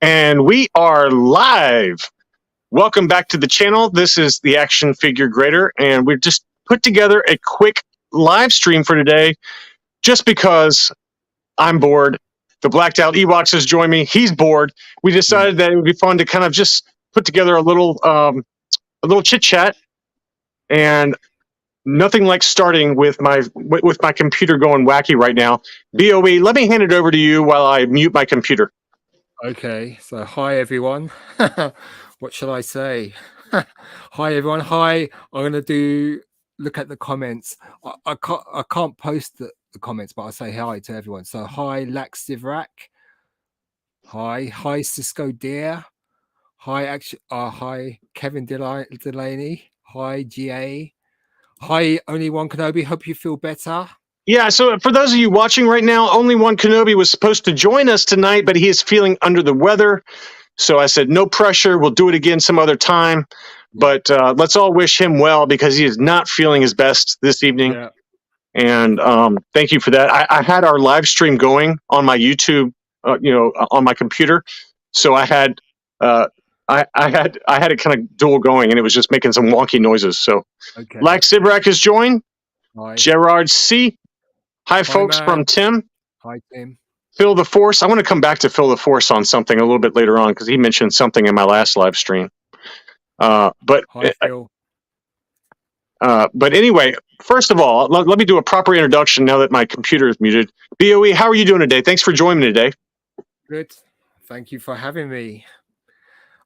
And we are live. Welcome back to the channel. This is the Action Figure Grader, and we've just put together a quick live stream for today just because I'm bored. The blacked out Ewoks has joined me. He's bored. We decided that it would be fun to kind of just put together a little chit chat, and nothing like starting with my computer going wacky right now. BOE, let me hand it over to you while I mute my computer. Okay, so hi everyone. What shall I say? Hi everyone. Hi. I'm gonna look at the comments. I can't post the comments, but I'll say hi to everyone. So hi Lax Sivrak. Hi Cisco Deer. Hi Kevin Delaney. Hi GA. Hi Only One Kenobi. Hope you feel better. Yeah, so for those of you watching right now, Only One Kenobi was supposed to join us tonight, but he is feeling under the weather. So I said, no pressure. We'll do it again some other time. But let's all wish him well because he is not feeling his best this evening. Yeah. And thank you for that. I had our live stream going on my YouTube, on my computer. So I had it kind of dual going, and it was just making some wonky noises. So Okay. Lax Sibrak has joined. Hi. Gerard C. Hi, folks, man. from Tim. Hi, Tim. Phil the Force. I want to come back to Phil the Force on something a little bit later on because he mentioned something in my last live stream. But hi, Phil. But anyway, first of all, let me do a proper introduction now that my computer is muted. BOE, how are you doing today? Thanks for joining me today. Good. Thank you for having me.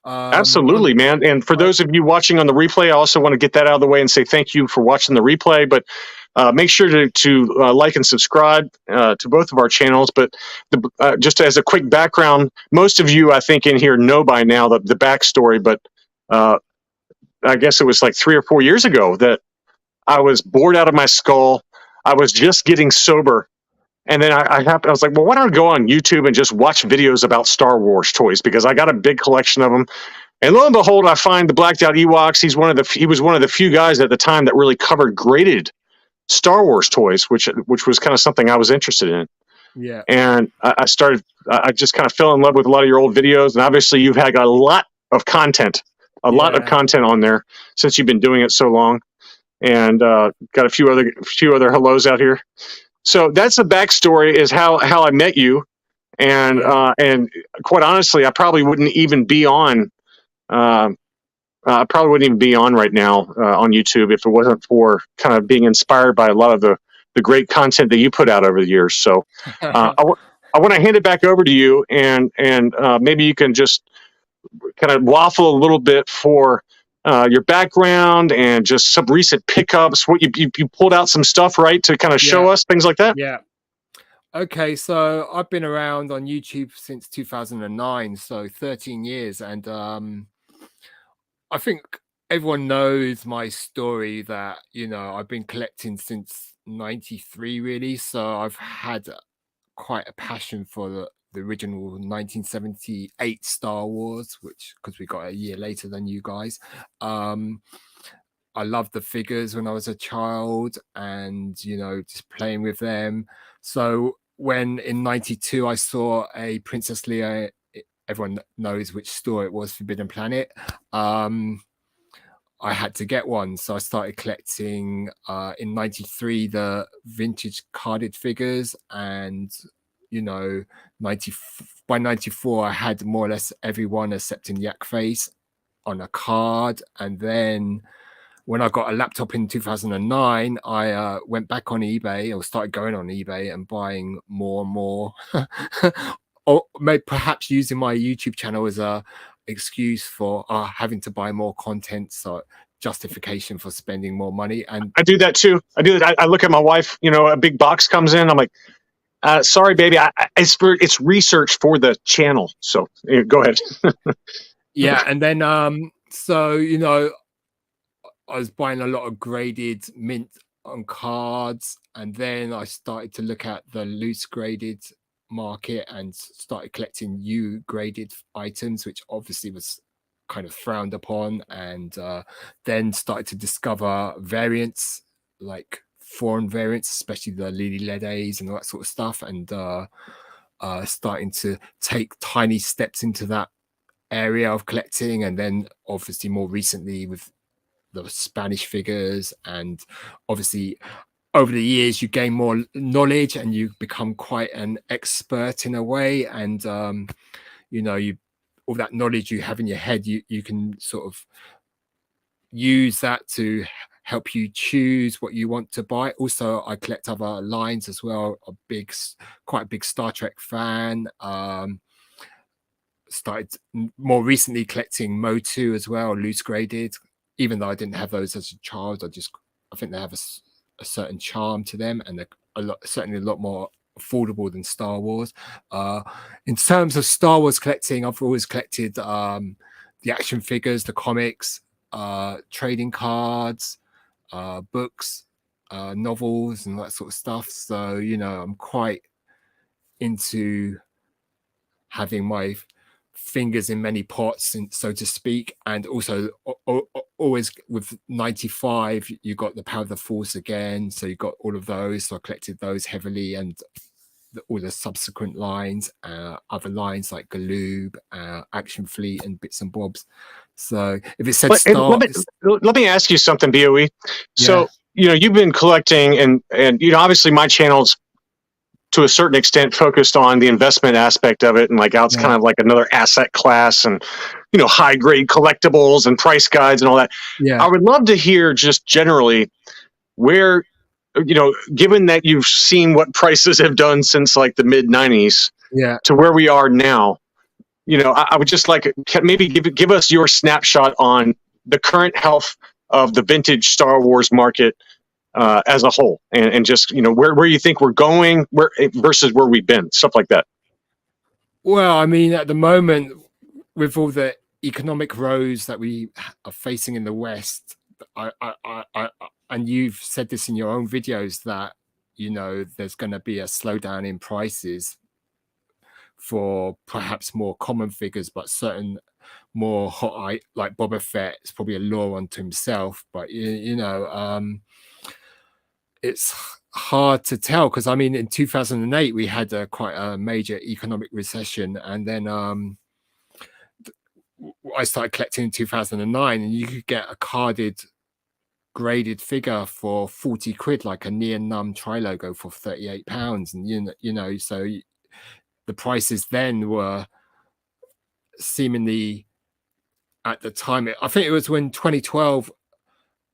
Absolutely, man. And for those of you watching on the replay, I also want to get that out of the way and say thank you for watching the replay. But make sure to like and subscribe to both of our channels. But just as a quick background, most of you, I think, in here know by now the backstory. But I guess it was like 3 or 4 years ago that I was bored out of my skull. I was just getting sober. And then I was like, well, why don't I go on YouTube and just watch videos about Star Wars toys? Because I got a big collection of them. And lo and behold, I find the blacked out Ewoks. He was one of the few guys at the time that really covered graded Star Wars toys, which was kind of something I was interested in. Yeah. And I just kind of fell in love with a lot of your old videos. And obviously you've had a lot of content, lot of content on there since you've been doing it so long. And got a few other hellos out here. So that's the backstory, is how I met you, and quite honestly, I probably wouldn't even be on. Right now on YouTube if it wasn't for kind of being inspired by a lot of the great content that you put out over the years. So I want to hand it back over to you, and maybe you can just kind of waffle a little bit for your background and just some recent pickups. What you pulled out some stuff, right, to kind of show us things like that. Yeah. Okay, so I've been around on YouTube since 2009, so 13 years, and I think everyone knows my story that I've been collecting since '93, really. So I've had quite a passion for the original 1978 Star Wars, which, because we got a year later than you guys. I loved the figures when I was a child, and just playing with them. So when in '92 I saw a Princess Leia, everyone knows which store it was, Forbidden Planet. I had to get one, so I started collecting in '93 the vintage carded figures, and by '94 I had more or less everyone except in Yak Face on a card. And then when I got a laptop in 2009, I went back on eBay, or started going on eBay and buying more and more, or maybe perhaps using my YouTube channel as a excuse for having to buy more content, so justification for spending more money. And I do that too. I look at my wife, a big box comes in, I'm like, sorry, baby, it's research for the channel. So go ahead. Yeah. And then so I was buying a lot of graded mint on cards, and then I started to look at the loose graded market and started collecting graded items, which obviously was kind of frowned upon, and then started to discover variants, like foreign variants, especially the Lily Ledays and all that sort of stuff. And starting to take tiny steps into that area of collecting, and then obviously more recently with the Spanish figures, and obviously over the years you gain more knowledge and you become quite an expert in a way, and you know, you all that knowledge you have in your head, you can sort of use that to help you choose what you want to buy. Also, I collect other lines as well. Quite a big Star Trek fan. Started more recently collecting Motu as well, loose graded. Even though I didn't have those as a child, I think they have a certain charm to them, and they're certainly a lot more affordable than Star Wars. In terms of Star Wars collecting, I've always collected the action figures, the comics, trading cards, books, novels, and that sort of stuff. So, you know, I'm quite into having my fingers in many pots, and so to speak. And also always with 95, you got the Power of the Force again, so you got all of those. So I collected those heavily, and all the subsequent lines, other lines like Galoob, Action Fleet, and bits and bobs. So if it said let me ask you something, BOE. So you know, you've been collecting, and you know, obviously my channel's to a certain extent focused on the investment aspect of it, and like how it's kind of like another asset class, and you know, high grade collectibles and price guides and all that. I would love to hear just generally where, you know, given that you've seen what prices have done since like the mid 90s to where we are now, you know, I would just like maybe give us your snapshot on the current health of the vintage Star Wars market as a whole, and just, you know, where you think we're going, where versus where we've been, stuff like that. Well, I mean, at the moment, with all the economic woes that we are facing in the West, and you've said this in your own videos, that, you know, there's going to be a slowdown in prices for perhaps more common figures, but certain more hot, like Boba Fett, is probably a law unto himself. But you know, it's hard to tell, because I mean, in 2008 we had quite a major economic recession, and then I started collecting in 2009, and you could get a carded graded figure for 40 quid, like a Neon Num tri-logo for £38, and you know, so the prices then were seemingly, at the time, I think it was when 2012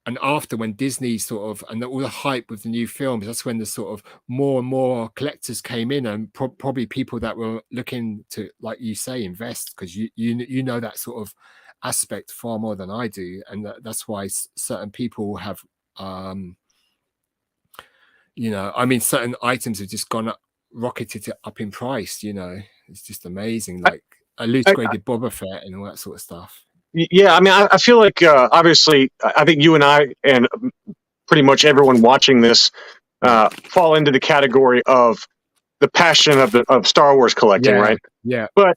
and after, when Disney sort of, and all the hype with the new films, that's when the sort of more and more collectors came in, and probably people that were looking to, like you say, invest, because you know that sort of aspect far more than I do, and that's why certain people have, you know, I mean, certain items have just gone up, rocketed up in price. You know, it's just amazing, like a loose graded Boba Fett and all that sort of stuff. Yeah, I mean, I feel like obviously, I think you and I and pretty much everyone watching this fall into the category of the passion of Star Wars collecting, right? Yeah. But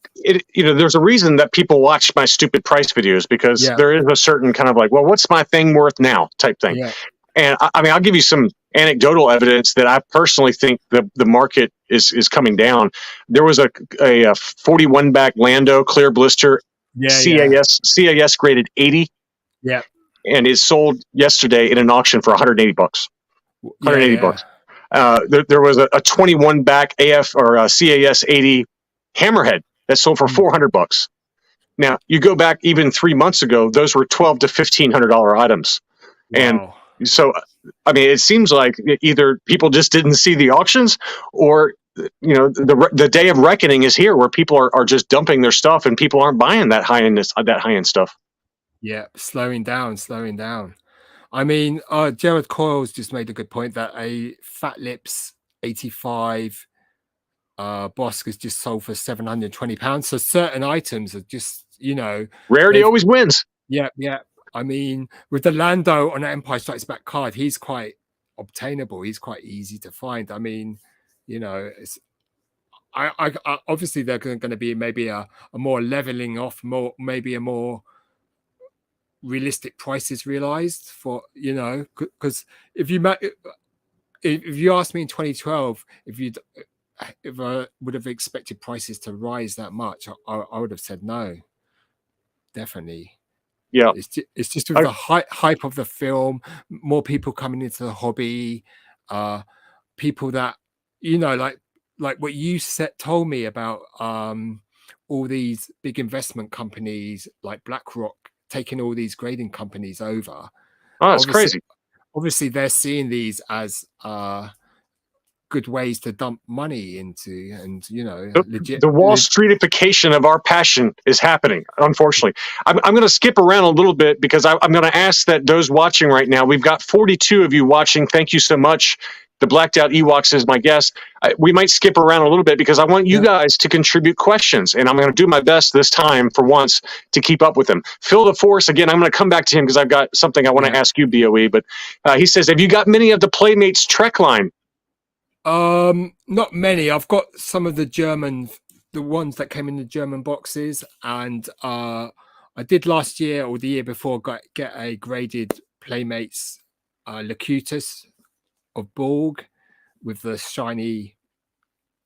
you know, there's a reason that people watch my stupid price videos, because there is a certain kind of like, well, what's my thing worth now type thing. Yeah. And I mean, I'll give you some anecdotal evidence that I personally think the market is coming down. There was a 41 back Lando clear blister. CAS graded 80. Yeah. And is sold yesterday in an auction for $180. $180. There was a 21 back AF or a CAS 80 Hammerhead that sold for $400. Now you go back even 3 months ago, those were $1,200 to $1,500 items. Wow. And so, I mean, it seems like either people just didn't see the auctions, or you know, the day of reckoning is here, where people are just dumping their stuff, and people aren't buying that high end stuff. Yeah, slowing down. I mean, Jared Coyle's just made a good point that a Fat Lips 85 Bosk is just sold for £720. So certain items are just, you know, rarity always wins. Yeah. I mean, with the Lando on Empire Strikes Back card, he's quite obtainable. He's quite easy to find. I mean, you know, it's, I obviously they're going to be maybe a more leveling off, maybe a more realistic prices realized for, you know, because if you asked me in 2012, if I would have expected prices to rise that much, I would have said no, definitely. Yeah. It's just with the hype of the film, more people coming into the hobby, people that, you know, like what you told me about all these big investment companies like BlackRock taking all these grading companies over. Oh, that's crazy. Obviously they're seeing these as good ways to dump money into, and you know, the Wall Streetification of our passion is happening. Unfortunately, I'm going to skip around a little bit because I'm going to ask that those watching right now. We've got 42 of you watching. Thank you so much. The Blacked Out Ewoks is my guest. We might skip around a little bit because I want you guys to contribute questions, and I'm going to do my best this time for once to keep up with them. Phil the Force, again, I'm going to come back to him because I've got something I want to ask you, BOE. But he says, have you got many of the Playmates Trek line? Not many. I've got some of the ones that came in the German boxes, and I did last year or the year before get a graded Playmates Locutus of Borg with the shiny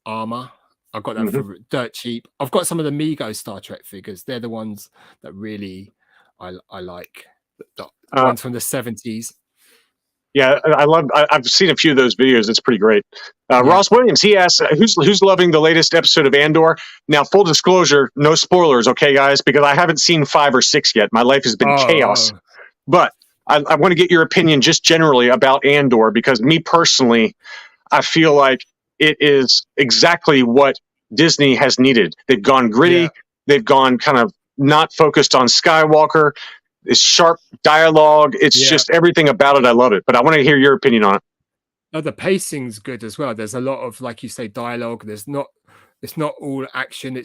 armor. I got that for dirt cheap. I've got some of the Mego Star Trek figures. They're the ones that really I like. The ones from the 70s. Yeah, I've seen a few of those videos. It's pretty great. Ross Williams, he asks, who's loving the latest episode of Andor? Now, full disclosure, no spoilers, okay, guys, because I haven't seen 5 or 6 yet. My life has been chaos. But I want to get your opinion just generally about Andor, because me personally, I feel like it is exactly what Disney has needed. They've gone gritty. Yeah. They've gone kind of not focused on Skywalker. It's sharp dialogue. It's just everything about it. I love it. But I want to hear your opinion on it. Oh, the pacing's good as well. There's a lot of, like you say, dialogue. It's not all action.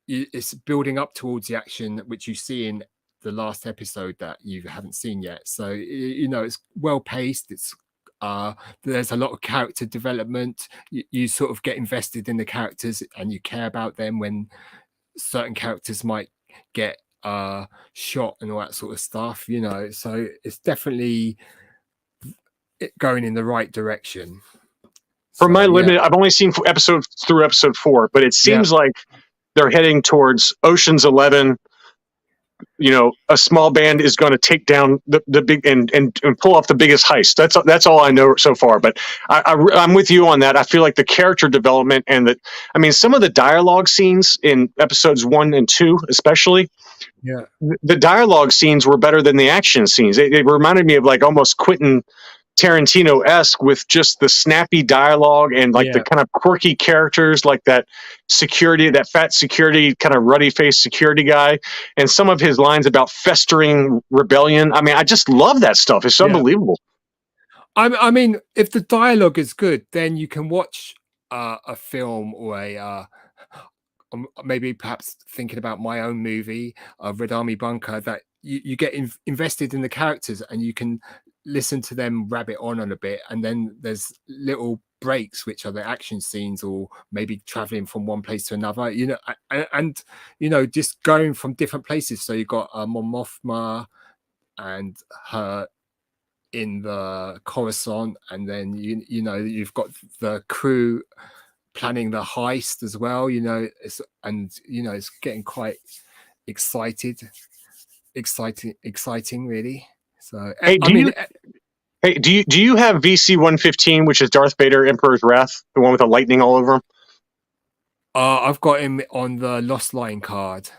It's building up towards the action which you see in the last episode that you haven't seen yet. So you know, it's well paced. It's there's a lot of character development. You sort of get invested in the characters and you care about them when certain characters might get shot and all that sort of stuff, you know. So it's definitely going in the right direction. From my limited, I've only seen episode 4, but it seems like they're heading towards Ocean's 11. You know, a small band is going to take down the big and pull off the biggest heist. That's all I know so far. But I'm with you on that. I feel like the character development and some of the dialogue scenes in episodes 1 and 2, especially. Yeah, the dialogue scenes were better than the action scenes. It reminded me of like almost Quentin Tarantino-esque with just the snappy dialogue and like the kind of quirky characters, like that fat security, kind of ruddy-faced security guy, and some of his lines about festering rebellion. I mean, I just love that stuff. It's unbelievable. I mean, if the dialogue is good, then you can watch a film or maybe perhaps thinking about my own movie, Red Army Bunker, that you get invested in the characters and you can listen to them rabbit on a bit, and then there's little breaks which are the action scenes or maybe traveling from one place to another, you know, and you know, just going from different places. So you've got Mon Mothma and her in the Coruscant, and then you know, you've got the crew planning the heist as well, you know. It's getting quite exciting really. So hey, do you have VC 115, which is Darth Vader Emperor's Wrath, the one with the lightning all over him? I've got him on the Lost Line card.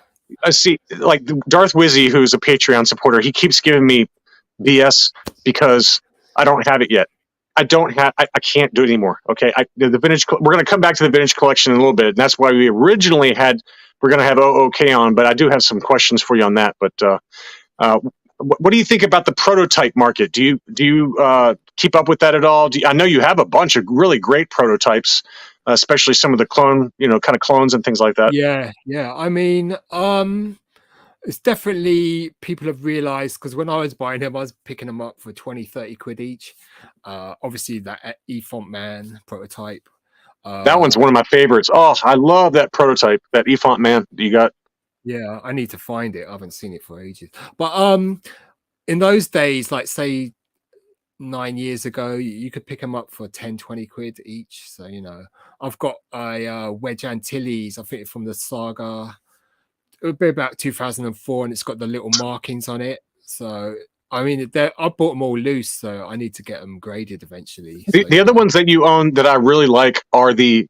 I see, like Darth Wizzy, who's a Patreon supporter, he keeps giving me BS because I don't have it yet. I can't do it anymore. Okay, the vintage. We're going to come back to the vintage collection in a little bit, and that's why we originally we're going to have OOK on. But I do have some questions for you on that. But what do you think about the prototype market? Do you keep up with that at all? I know you have a bunch of really great prototypes, especially some of the clone, kind of clones and things like that. Yeah. I mean, it's definitely, people have realized, because when I was buying them, I was picking them up for 20-30 quid each. Obviously that Efont Man prototype, that one's one of my favorites. Oh, I love that prototype, that Efont Man you got. Yeah, I need to find it. I haven't seen it for ages. But in those days, like say 9 years ago. You could pick them up for 10-20 quid each. So I've got a Wedge Antilles, I think from the saga. It would be about 2004, and it's got the little markings on it. So I mean, I bought them all loose, so I need to get them graded eventually. The other ones that you own that I really like are the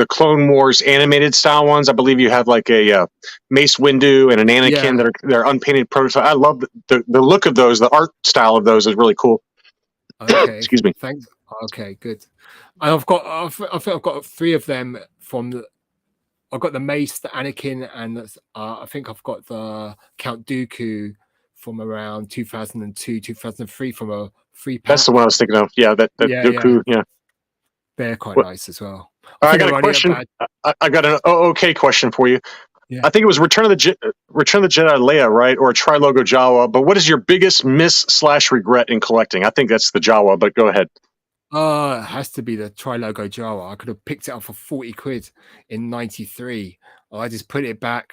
Clone Wars animated style ones. I believe you have like a Mace Windu and an Anakin that they're unpainted prototype. I love the look of those. The art style of those is really cool. Okay, excuse me. Thanks. Okay, good. And I think I've got 3 of them I've got the Mace, the Anakin, and I think I've got the Count Dooku from around 2002, 2003 from a 3-pack. That's the one I was thinking of. Yeah, that Dooku. Yeah. They're quite nice as well. I got a question. I got an okay question for you. Yeah. I think it was Return of the Jedi Leia, right? Or Tri-Logo Jawa. But what is your biggest miss/regret in collecting? I think that's the Jawa, but go ahead. It has to be the Tri-Logo Jawa. I could have picked it up for 40 quid in 93. I just put it back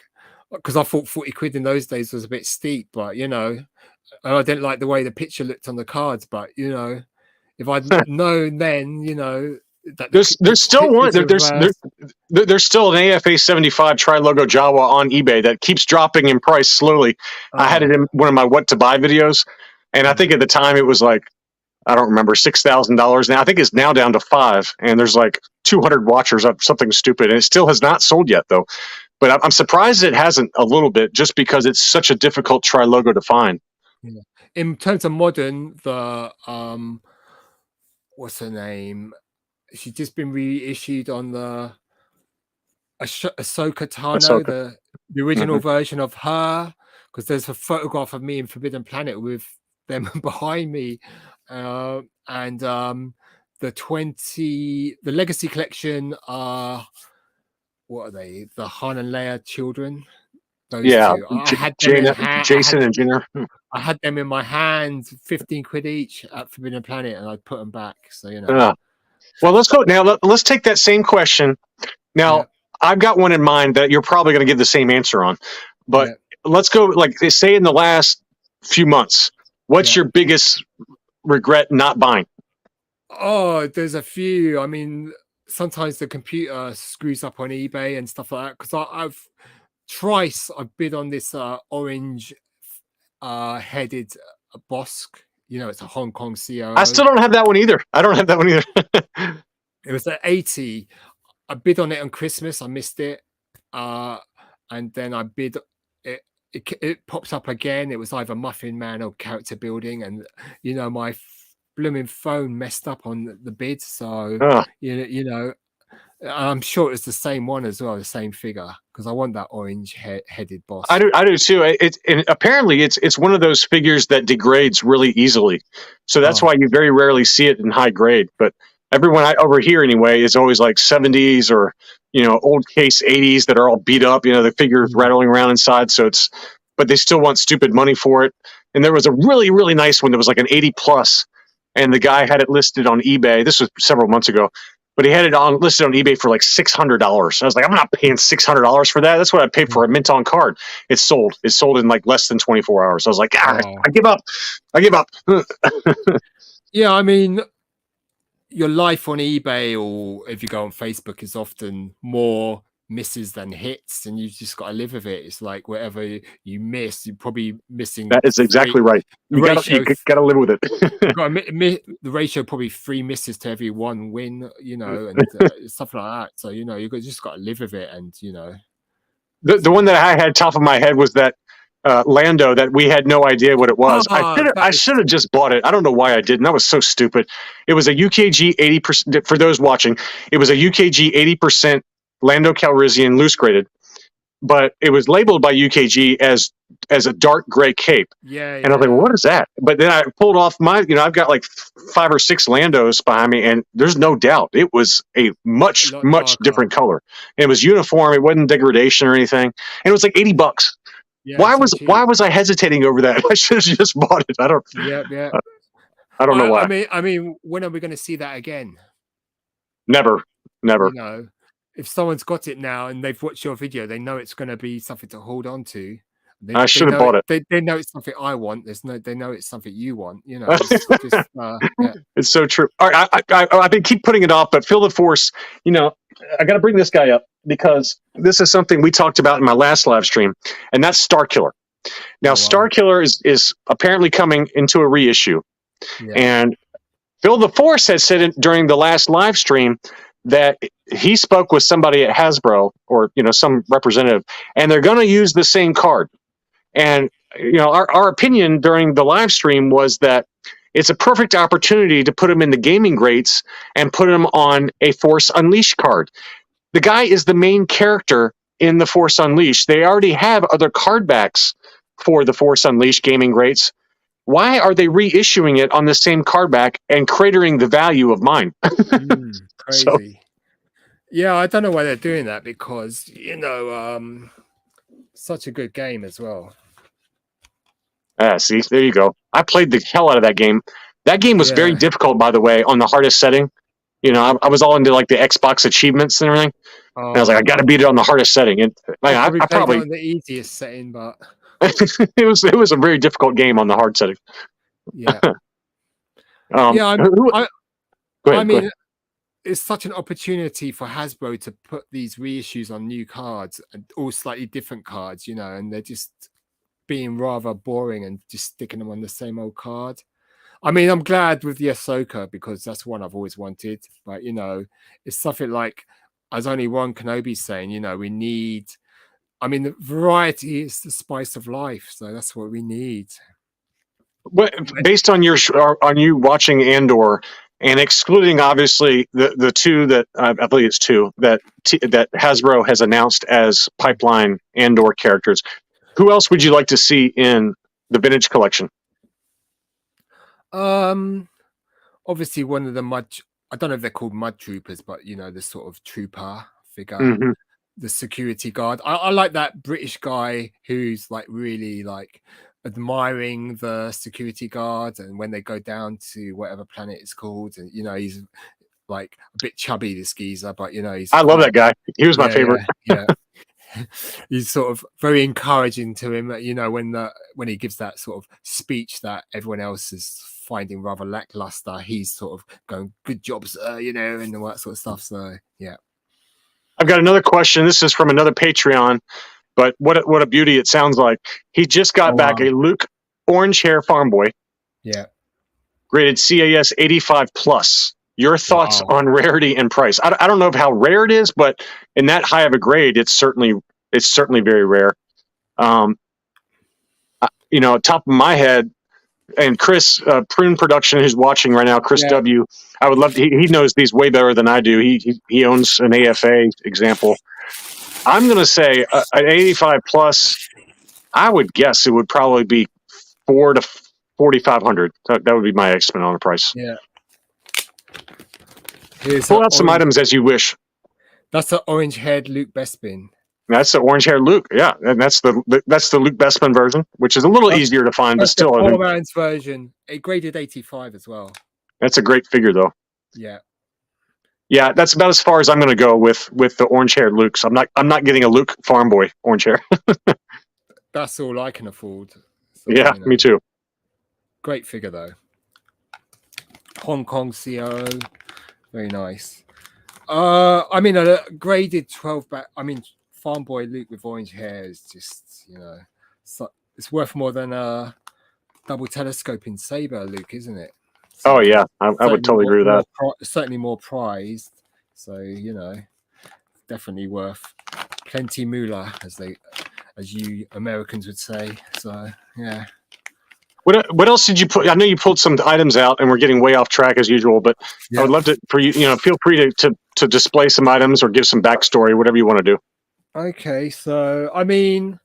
because I thought 40 quid in those days was a bit steep, but I didn't like the way the picture looked on the cards. But if I'd known then, that there's still one. There's still an AFA 75 Tri-Logo Jawa on eBay that keeps dropping in price slowly. I had it in one of my what to buy videos, and I think at the time it was like, I don't remember, $6,000. Now I think it's now down to $5,000, and there's like 200 watchers up, something stupid, and it still has not sold yet though. But I'm surprised it hasn't a little bit, just because it's such a difficult Tri-Logo to find. Yeah. In terms of modern, the what's her name? She's just been reissued on the Ahsoka Tano, the original version of her, because there's a photograph of me in Forbidden Planet with them behind me, and the Legacy Collection are, what are they? The Han and Leia children. Those two. I had them Jason and Jenner. I had them in my hand, 15 quid each at Forbidden Planet, and I put them back. So Well, let's go now. Let's take that same question. Now, I've got one in mind that you're probably going to give the same answer on, but let's go. Like they say in the last few months, what's your biggest regret not buying? Oh, there's a few. I mean, sometimes the computer screws up on eBay and stuff like that. Because I've bid on this orange headed Bosk. It's a Hong Kong CO. I still don't have that one either. It was at 80. I bid on it on Christmas. I missed it. And then I bid it. It pops up again. It was either Muffin Man or Character Building. And, my blooming phone messed up on the bid. So, I'm sure it's the same one as well, the same figure, because I want that orange headed boss. I do too. And apparently it's one of those figures that degrades really easily, so that's why you very rarely see it in high grade. But everyone over here anyway is always like 70s or old case 80s that are all beat up. The figure's rattling around inside, but they still want stupid money for it. And there was a really, really nice one that was like an 80 plus, and the guy had it listed on eBay. This was several months ago. But he had it listed on eBay for like $600. I was like, I'm not paying $600 for that. That's what I paid for a mint on card. It's sold. It's sold in like less than 24 hours. I was like, I give up. Yeah, I mean, your life on eBay or if you go on Facebook is often more misses than hits, and you've just got to live with it. It's like whatever you miss, you're probably missing. That is exactly right. You got to live with it. The ratio probably 3 misses to every 1 win, and stuff like that. So you just got to live with it, and the one that I had top of my head was that Lando that we had no idea what it was. I should have just bought it. I don't know why I didn't. That was so stupid. It was a UKG 80%. For those watching, it was a UKG 80% Lando Calrissian loose graded, but it was labeled by UKG as a dark gray cape. And I was like, well, what is that? But then I pulled off my, I've got like 5 or 6 Landos behind me, and there's no doubt it was a much different color. And it was uniform. It wasn't degradation or anything. And it was like $80. Yeah, why was I hesitating over that? I should have just bought it. I don't know why. I mean, when are we going to see that again? Never. If someone's got it now and they've watched your video, they know it's going to be something to hold on to. I should have bought it. They know it's something I want. They know it's something you want. You know, it's just yeah. It's so true. All right, I've been keep putting it off, but Feel the Force. You know, I got to bring this guy up because this is something we talked about in my last live stream, and that's Starkiller. Now, wow. Starkiller is apparently coming into a reissue, Yeah. and Phil the Force had said during the last live stream that he spoke with somebody at Hasbro or some representative, and they're going to use the same card. And our opinion during the live stream was that it's a perfect opportunity to put him in the gaming greats and put him on a Force Unleashed card. The guy is the main character in the Force Unleashed. They already have other card backs for the Force Unleashed gaming greats. Why are they reissuing it on the same card back and cratering the value of mine? Crazy. So, yeah, I don't know why they're doing that because, such a good game as well. See, there you go. I played the hell out of that game. That game was very difficult, by the way, on the hardest setting. I was all into like the Xbox achievements and everything. And I was like, I got to beat it on the hardest setting. And I probably on the easiest setting, but it was a very difficult game on the hard setting. Yeah. I mean, it's such an opportunity for Hasbro to put these reissues on new cards, and all slightly different cards, and they're just being rather boring and just sticking them on the same old card. I mean, I'm glad with the Ahsoka because that's one I've always wanted, but it's something like, as only One Kenobi saying, we need. I mean, the variety is the spice of life, so that's what we need. But based on you watching Andor and excluding obviously the two that I believe it's two that Hasbro has announced as pipeline Andor characters, who else would you like to see in the vintage collection? Obviously one of the I don't know if they're called mud troopers, but the sort of trooper figure. Mm-hmm. The security guard. I like that British guy who's like really like admiring the security guard, and when they go down to whatever planet it's called, and he's like a bit chubby, this geezer, but I love that guy. He was my favorite. Yeah. He's sort of very encouraging to him, when he gives that sort of speech that everyone else is finding rather lackluster. He's sort of going, "Good job, sir," and all that sort of stuff. So yeah. I've got another question. This is from another Patreon, but what a beauty it sounds like. He just got back a Luke orange hair farm boy. Yeah. Graded CAS 85+. Your thoughts on Rarity and Price? I don't know how rare it is, but in that high of a grade, it's certainly very rare. Top of my head, and Chris Prune Production, who's watching right now, Chris W. I would love to. He knows these way better than I do. He owns an AFA example. I'm going to say an 85+. I would guess it would probably be $4,000 to $4,500. That would be my estimate on the price. Yeah. Pull out some items as you wish. That's an orange-haired Luke Bespin. That's the orange-haired Luke, yeah, and that's the Luke Bespin version, which is a little easier to find, but still. The man's version. It graded 85 as well. That's a great figure, though. Yeah. Yeah, that's about as far as I'm going to go with the orange-haired Luke. So I'm not getting a Luke farm boy orange hair. That's all I can afford. So, yeah, me too. Great figure though. Hong Kong CO, very nice. I mean, a graded 12 back. I mean, farm boy Luke with orange hair is just it's worth more than a double telescoping saber Luke, isn't it? So yeah, I would totally agree with that. Certainly more prized, so definitely worth plenty moolah, as you Americans would say. So yeah. What else did you put? I know you pulled some items out, and we're getting way off track as usual. But I would love for you. Feel free to display some items or give some backstory, whatever you want to do. Okay, so I mean,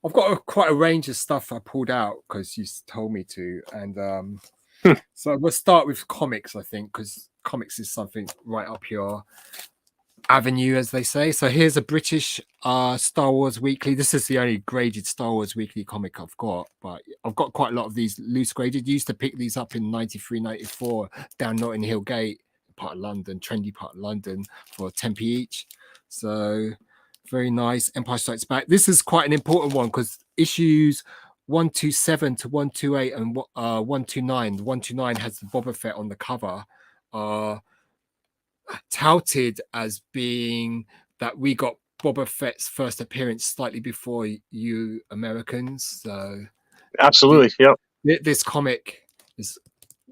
I've got quite a range of stuff I pulled out because you told me to, and so we'll start with comics, I think, because comics is something right up your avenue, as they say. So here's a British Star Wars Weekly. This is the only graded Star Wars Weekly comic I've got, but I've got quite a lot of these loose graded. Used to pick these up in 93, 94 down Notting Hill Gate, part of London, trendy part of London, for 10p each. So very nice. Empire Strikes Back. This is quite an important one because issues 127 to 128 and 129. 129 has the Boba Fett on the cover. Touted as being that we got Boba Fett's first appearance slightly before you Americans. So absolutely, this comic is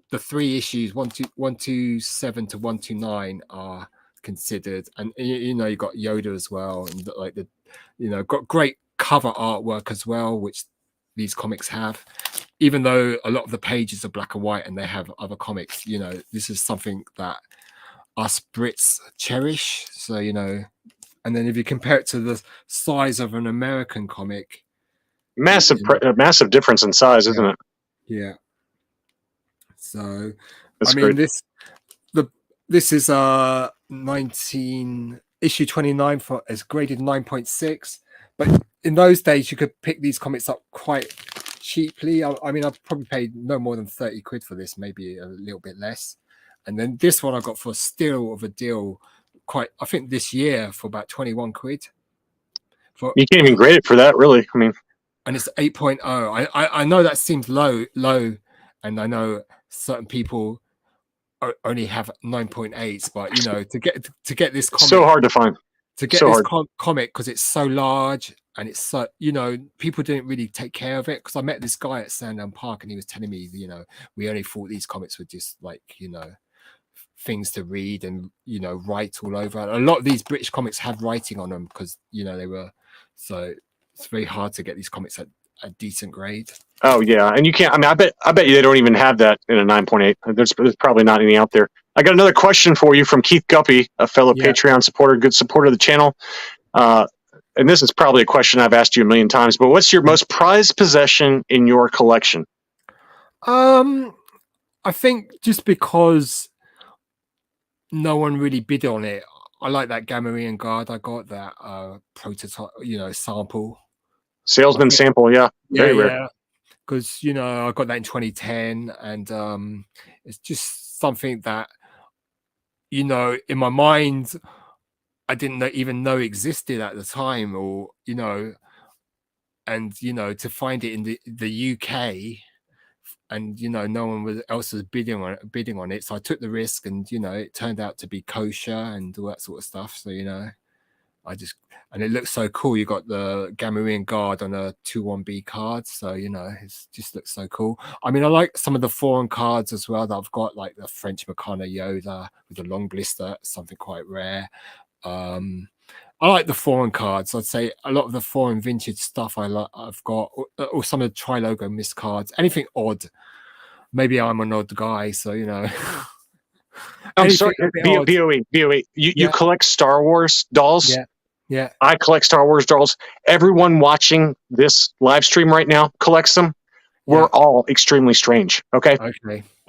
the 3 issues 127 to 129 are considered, and you got Yoda as well, and like got great cover artwork as well, which these comics have. Even though a lot of the pages are black and white and they have other comics, this is something that us Brits cherish. So and then if you compare it to the size of an American comic, massive difference in size, isn't it? Yeah. So that's I mean, great. this is 19 issue 29 for is graded 9.6, but in those days you could pick these comics up quite cheaply. I mean, I've probably paid no more than 30 quid for this, maybe a little bit less. And then this one I got for a steal of a deal, I think this year, for about 21 quid. You can't even grade it for that, really. I mean, and it's 8.0. I know that seems low, and I know certain people only have 9.8s, but to get this comic, so hard to find. Comic, because it's so large and it's so people didn't really take care of it. Because I met this guy at Sandown Park and he was telling me, we only thought these comics were just like things to read and write all over. A lot of these British comics had writing on them because they were, so it's very hard to get these comics at a decent grade. Oh yeah, and you can't. I mean, I bet you they don't even have that in a 9.8. There's probably not any out there. I got another question for you from Keith Guppy, a fellow Patreon supporter, good supporter of the channel. And this is probably a question I've asked you a million times, but what's your most prized possession in your collection? I think just because no one really bid on it, I like that Gamorrean guard. I got that prototype, sample. Salesman sample, yeah. Very rare. Because I got that in 2010, and it's just something that in my mind I didn't even know existed at the time, or and to find it in the UK, and no one else was bidding on it, so I took the risk, and it turned out to be kosher and all that sort of stuff. So and it looks so cool. You got the Gamorrean guard on a 2-1B card, so it just looks so cool. I mean, I like some of the foreign cards as well that I've got, like the French Meccano Yoda with the long blister, something quite rare. I like the foreign cards. I'd say a lot of the foreign vintage stuff I've got, or some of the Tri-Logo mist cards, anything odd. Maybe I'm an odd guy, so I'm sorry, BOE. You collect Star Wars dolls? Yeah. I collect Star Wars dolls. Everyone watching this live stream right now collects them. We're all extremely strange. Okay.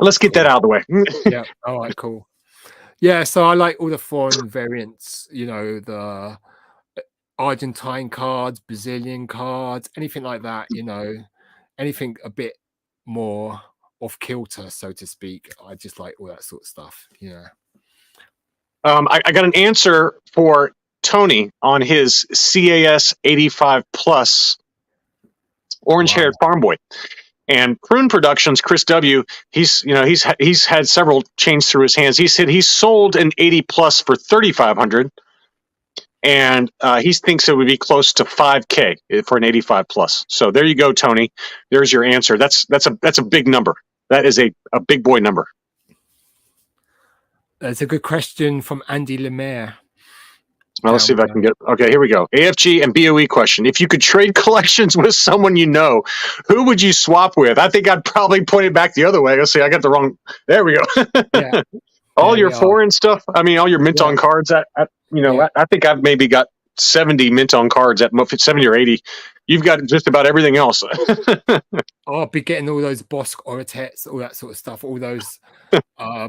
Let's get that out of the way. Yeah. All right. Cool. Yeah. So I like all the foreign variants. The Argentine cards, Brazilian cards, anything like that. Anything a bit more off kilter, so to speak. I just like all that sort of stuff. Yeah. I got an answer for Tony on his CAS 85 plus orange-haired farm boy, and Prune Productions. Chris W. He's had several chains through his hands. He said he sold an 80 plus for 3,500, and he thinks it would be close to 5K for an 85 plus. So there you go, Tony. There's your answer. That's a big number. That is a big boy number. That's a good question from Andy Lemaire. Well, let's see if I can get... Okay, here we go. AFG and BOE question. If you could trade collections with someone who would you swap with? I think I'd probably point it back the other way. Let's see, I got the wrong... There we go. Yeah. All your foreign stuff, I mean, all your mint on cards, I think I've maybe got 70 mint on cards, at 70 or 80. You've got just about everything else. I'll be getting all those Bossk Oratets, all that sort of stuff, all those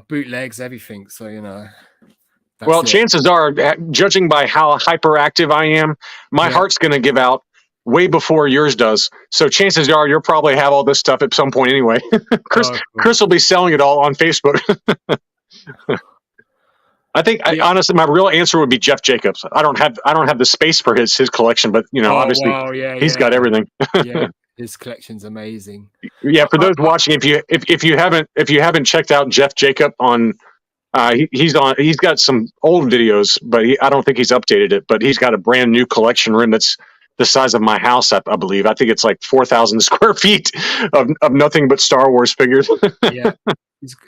bootlegs, everything. So, well, chances are, judging by how hyperactive I am, my heart's going to give out way before yours does. So chances are you'll probably have all this stuff at some point anyway. Chris will be selling it all on Facebook. I think Yeah. honestly, my real answer would be Jeff Jacobs. I don't have the space for his collection, but Oh obviously wow, yeah, he's got yeah, everything. yeah. His collection's amazing. Yeah, for those I, watching, if you haven't checked out Jeff Jacob on, he's got some old videos, but I don't think he's updated it. But he's got a brand new collection room that's the size of my house, I believe. I think it's like 4,000 square feet of nothing but Star Wars figures. yeah,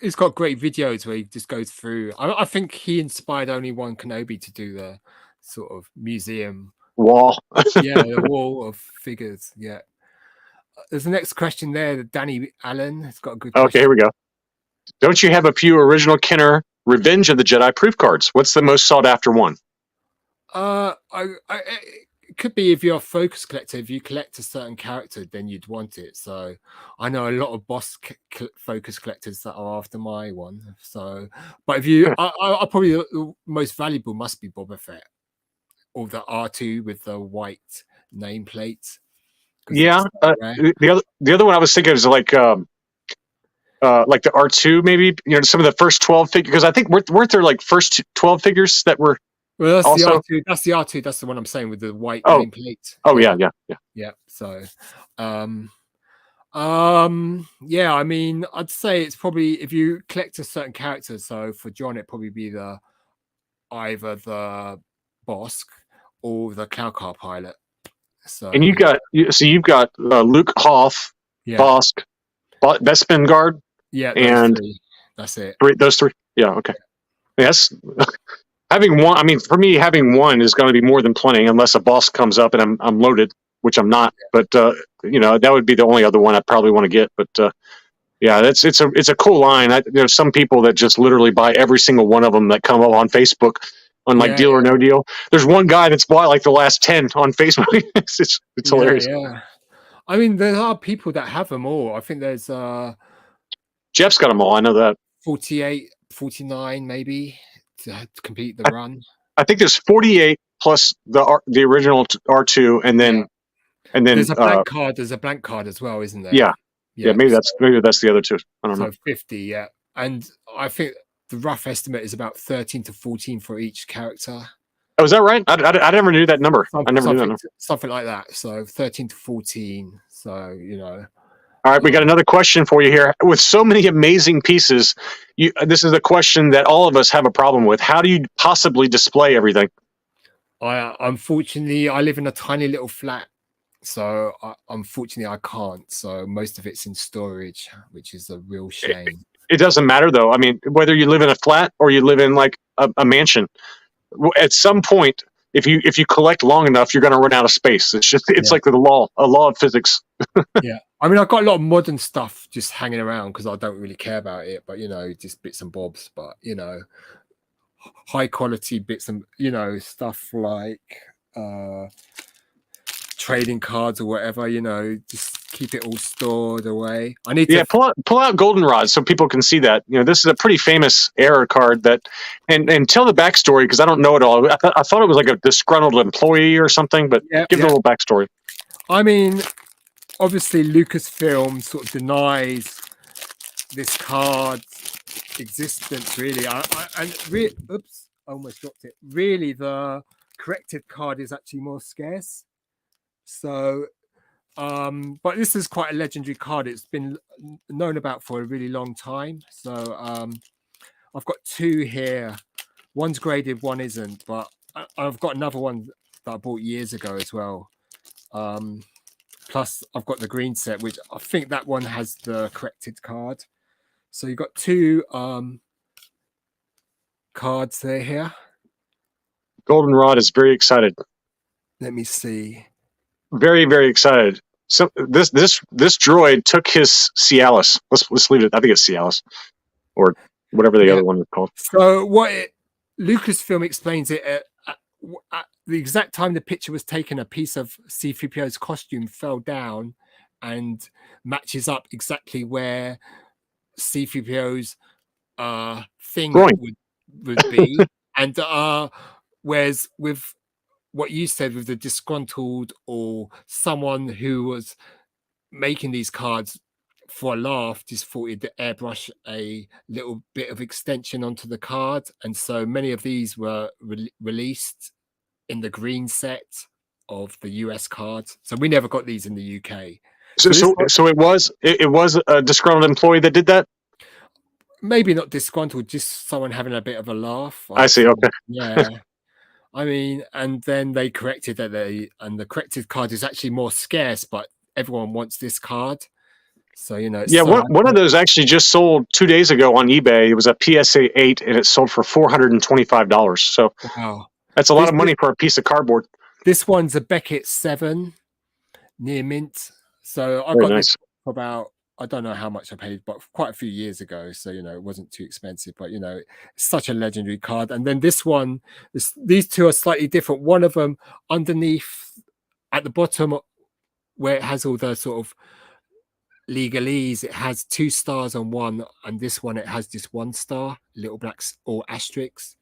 he's got great videos where he just goes through. I think he inspired only One Kenobi to do the sort of museum Wall. Yeah, the wall of figures. Yeah. There's the next question there. Danny Allen has got a good Okay, question. here we go. Don't you have a few original Kenner Revenge of the Jedi proof cards? What's the most sought after one? It could be if you're a focus collector. If you collect a certain character, then you'd want it. So I know a lot of boss focus collectors that are after my one. So, but if you, I probably the most valuable must be Boba Fett or the R2 with the white nameplate. Yeah, the other one I was thinking is like the R2 maybe. Some of the first 12 figures, because I think weren't there like first 12 figures that were. Well, that's also the R2. That's the R2. That's the one I'm saying with the white oh nameplate. oh yeah. So, yeah. I mean, I'd say it's probably if you collect a certain character. So for John, it'd probably be either the Bosk or the Cloud Car pilot. So And you've got Luke Hoth, yeah, Bosk, Bespin Guard. Yeah, and three. That's it. Those three. Yeah. Okay. Yes. Having one, I mean, for me, having one is going to be more than plenty, unless a boss comes up and I'm loaded, which I'm not. But that would be the only other one I'd probably want to get. But yeah, it's a cool line. There's some people that just literally buy every single one of them that come up on Facebook on like Deal or No Deal. There's one guy that's bought like the last 10 on Facebook. it's hilarious. Yeah. I mean, there are people that have them all. I think there's Jeff's got them all. I know that. 48, 49 maybe to complete the run. I think there's 48 plus the original R2, and then there's a blank card. There's a blank card as well, isn't there? Yeah. Maybe that's the other two. I don't know. 50. Yeah, and I think the rough estimate is about 13 to 14 for each character. Oh, is that right? I never knew that number. I never knew that number. Something like that. So 13 to 14. So All right, we got another question for you here. With so many amazing pieces, this is a question that all of us have a problem with. How do you possibly display everything? Unfortunately, I live in a tiny little flat, so unfortunately I can't. So most of it's in storage, which is a real shame. It doesn't matter though. I mean, whether you live in a flat or you live in like a mansion, at some point, if you collect long enough, you're going to run out of space. It's like a law of physics. Yeah, I mean, I've got a lot of modern stuff just hanging around because I don't really care about it, but just bits and bobs. But high quality bits and stuff like trading cards or whatever. Just keep it all stored away. I need to pull out goldenrod so people can see that. This is a pretty famous error card that, and tell the backstory because I don't know it all. I thought it was like a disgruntled employee or something, but give it a little backstory. I mean, obviously Lucasfilm sort of denies this card's existence. Really, oops, I almost dropped it. Really, the corrected card is actually more scarce. So. But this is quite a legendary card. It's been known about for a really long time. So I've got two here. One's graded, one isn't. But I've got another one that I bought years ago as well. Plus, I've got the green set, which I think that one has the corrected card. So you've got two cards there here. Goldenrod is very excited. Let me see. Very, very excited. So this droid took his Cialis. Let's leave it. I think it's Cialis, or whatever the other one was called. So Lucasfilm explains it at the exact time the picture was taken. A piece of C-3PO's costume fell down and matches up exactly where C-3PO's thing would be, and whereas with what you said with the disgruntled or someone who was making these cards for a laugh, just thought he'd airbrush a little bit of extension onto the card, and so many of these were released in the green set of the US cards. So we never got these in the UK. So it was a disgruntled employee that did that? Maybe not disgruntled, just someone having a bit of a laugh. I see. Okay. Yeah. I mean, and then they corrected that and the corrected card is actually more scarce, but everyone wants this card. So, Yeah, one of those actually just sold 2 days ago on eBay. It was a PSA 8 and it sold for $425. So wow, that's a lot of money for a piece of cardboard. This one's a Beckett 7 near mint. So I got this for about, I don't know how much I paid, but quite a few years ago. So, it wasn't too expensive, but, it's such a legendary card. And then this one, these two are slightly different. One of them underneath at the bottom where it has all the sort of legalese, it has 2 stars on one. And this one, it has just 1 star, little blacks or asterisks.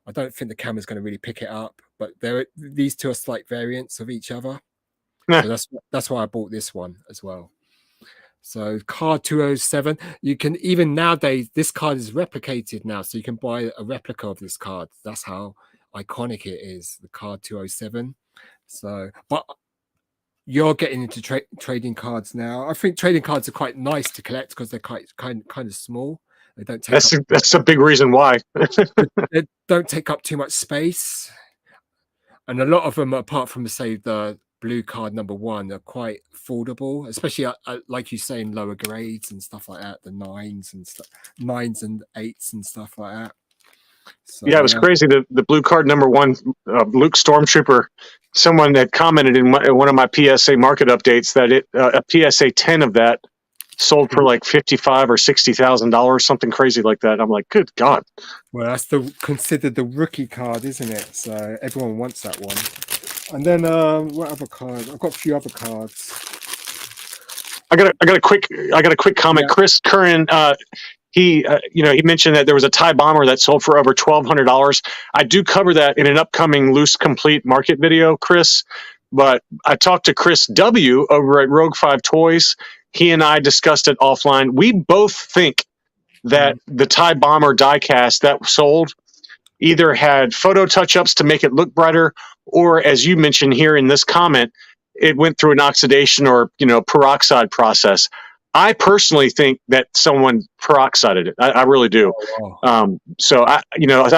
I don't think the camera's going to really pick it up, but these two are slight variants of each other. So that's why I bought this one as well. So card 207, you can even nowadays, this card is replicated now, so you can buy a replica of this card. That's how iconic it is, the card 207. So, but you're getting into trading cards now. I think trading cards are quite nice to collect because they're kind of small. They don't take that's a big reason why. They don't take up too much space, and a lot of them, apart from say the blue card number 1, are quite affordable, especially like you say in lower grades and stuff like that, the 9s and 8s and stuff like that. So, yeah, it was crazy. The blue card number 1, Luke Stormtrooper. Someone had commented in one of my PSA market updates that a PSA 10 of that sold for like $55,000 or $60,000, something crazy like that. I'm like, good God. Well, that's considered the rookie card, isn't it? So everyone wants that one. And then what other cards? I've got a few other cards. I got a quick comment. Yeah. Chris Curran, he mentioned that there was a TIE bomber that sold for over $1,200. I do cover that in an upcoming Loose Complete market video, Chris. But I talked to Chris W. over at Rogue 5 Toys. He and I discussed it offline. We both think that the TIE bomber diecast that sold either had photo touch-ups to make it look brighter, or as you mentioned here in this comment, it went through an oxidation or peroxide process. I personally think that someone peroxided it. I really do. Oh, wow. So I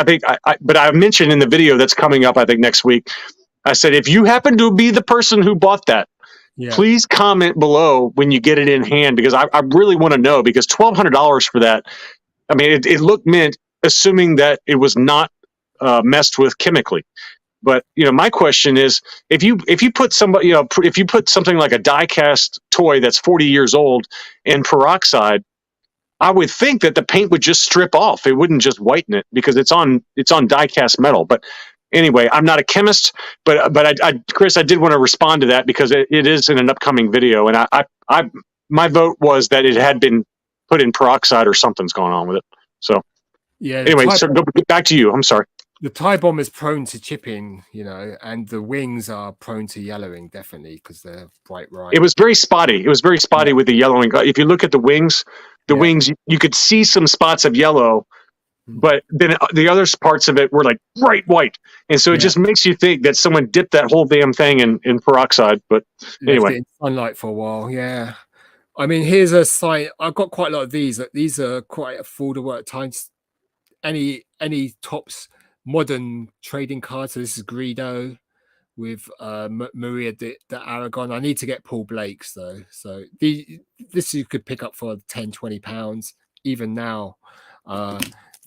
think but I mentioned in the video that's coming up, I think next week, I said, if you happen to be the person who bought that, please comment below when you get it in hand, because I really want to know, because $1,200 for that, I mean, it looked mint, assuming that it was not messed with chemically. But my question is, if you put somebody, if you put something like a die-cast toy that's 40 years old in peroxide, I would think that the paint would just strip off. It wouldn't just whiten it because it's on die-cast metal. But anyway, I'm not a chemist, but Chris, I did want to respond to that because it is in an upcoming video, and my vote was that it had been put in peroxide or something's going on with it. So anyway, so go back to you. I'm sorry. The TIE bomb is prone to chipping, and the wings are prone to yellowing, definitely, because they're bright red. It was very spotty. With the yellowing. If you look at the wings, wings, you could see some spots of yellow, but then the other parts of it were like bright white. And so it just makes you think that someone dipped that whole damn thing in peroxide. But anyway. Left it in sunlight for a while, yeah. I mean, here's a site. I've got quite a lot of these. These are quite affordable at times. Any tops modern trading cards. So this is Greedo with Maria de Aragon. I need to get Paul Blake's though. So this you could pick up for 10, 20 pounds even now.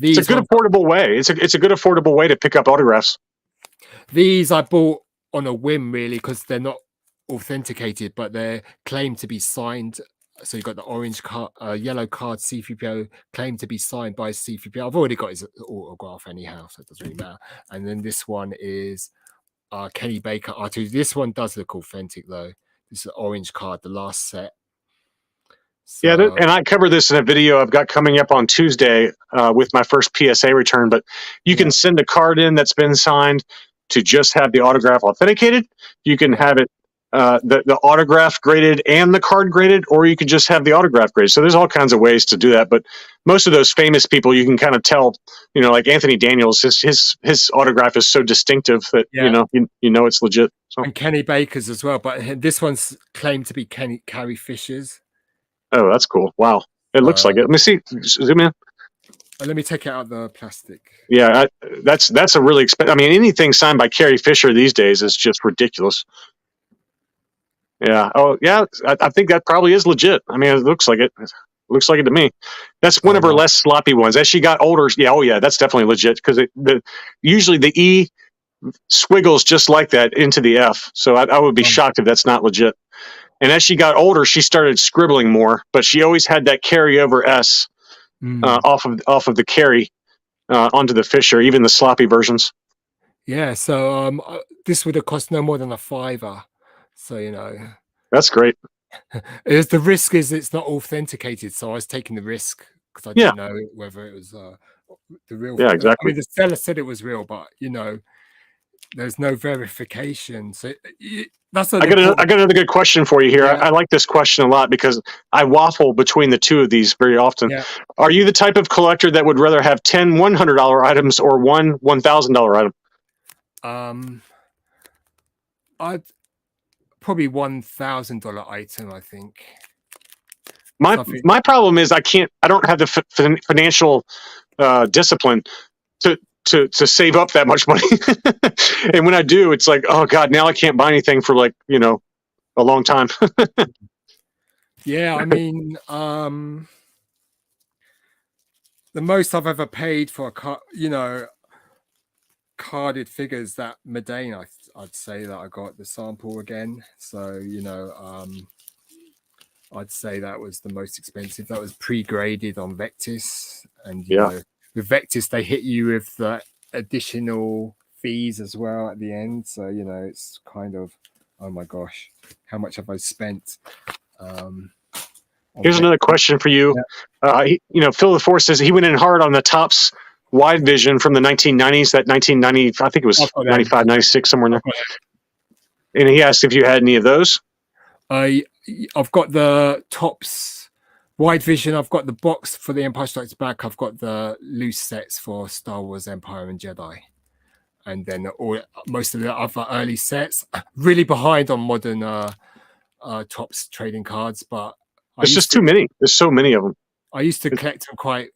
It's a good affordable way. It's a good affordable way to pick up autographs. These I bought on a whim really, because they're not authenticated, but they're claimed to be signed. So you've got the orange card, yellow card, C3PO, claimed to be signed by C3PO. I've already got his autograph anyhow, so it doesn't really matter. And then this one is Kenny Baker R2. This one does look authentic though. This is an orange card, the last set. So, yeah, and I cover this in a video I've got coming up on Tuesday with my first PSA return. But you can send a card in that's been signed to just have the autograph authenticated. You can have it the autograph graded and the card graded, or you could just have the autograph graded. So there's all kinds of ways to do that. But most of those famous people, you can kind of tell, like Anthony Daniels, his autograph is so distinctive that you know it's legit. So. And Kenny Baker's as well, but this one's claimed to be Carrie Fisher's. Oh, that's cool! Wow, it looks like it. Let me see. Zoom in. Let me take it out of the plastic. Yeah, that's a really expensive. I mean, anything signed by Carrie Fisher these days is just ridiculous. Yeah. Oh, yeah. I think that probably is legit. I mean, it looks like it. It looks like it to me. That's one of her less sloppy ones. As she got older, yeah. Oh, yeah. That's definitely legit because usually the E squiggles just like that into the F. So I would be shocked if that's not legit. And as she got older, she started scribbling more, but she always had that carryover S off of the Carrie onto the Fisher, even the sloppy versions. Yeah. So this would have cost no more than a $5. So that's great. The risk is it's not authenticated, so I was taking the risk because I didn't know whether it was the real. Yeah, exactly. I mean, the seller said it was real, but there's no verification. So that's. I got another good question for you here. I like this question a lot because I waffle between the two of these very often. Yeah. Are you the type of collector that would rather have 10 $100 items or one $1,000 item? I'd probably $1,000 item, I think. My problem is I don't have the financial discipline to save up that much money. And when I do, it's like, oh God, now I can't buy anything for a long time. Yeah, I mean, the most I've ever paid for carded figures, that Medane, I'd say that I got the sample again. So I'd say that was the most expensive. That was pre-graded on Vectis, and with Vectis they hit you with the additional fees as well at the end. So it's kind of, oh my gosh, how much have I spent? Here's another question for you. Yeah. Phil the Force says he went in hard on the Topps wide vision from the 1990s, that 1990, I think it was 95, 96, somewhere in there. And he asked if you had any of those. I've got the Topps wide vision. I've got the box for The Empire Strikes Back. I've got the loose sets for Star Wars, Empire, and Jedi. And then most of the other early sets. Really behind on modern Topps trading cards, but there's just too many. There's so many of them. I used to collect them quite,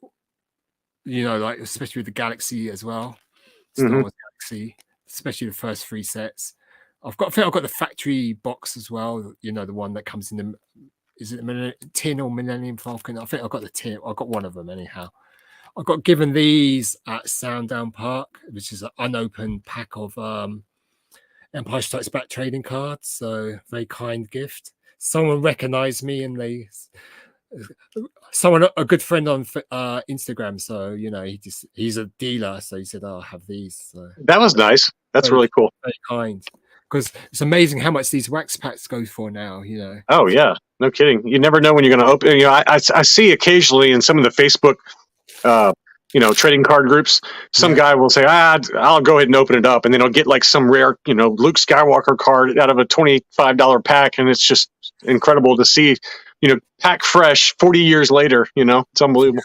especially with the Galaxy as well. Star Wars Galaxy, especially the first 3 sets. I think I've got the factory box as well. The one that comes in is it tin or Millennium Falcon? I think I've got the tin. I've got one of them anyhow. I got given these at Sandown Park, which is an unopened pack of Empire Strikes Back trading cards. So very kind gift. Someone recognized me, and a good friend on Instagram. So he's a dealer, so he said, "I'll have these." So that was nice. That's really cool. Very kind. Because it's amazing how much these wax packs go for now. Oh yeah, no kidding. You never know when you're going to open. I see occasionally in some of the Facebook, trading card groups, some guy will say, I'll go ahead and open it up, and then I'll get like some rare, Luke Skywalker card out of a $25 pack, and it's just incredible to see, pack fresh 40 years later. It's unbelievable.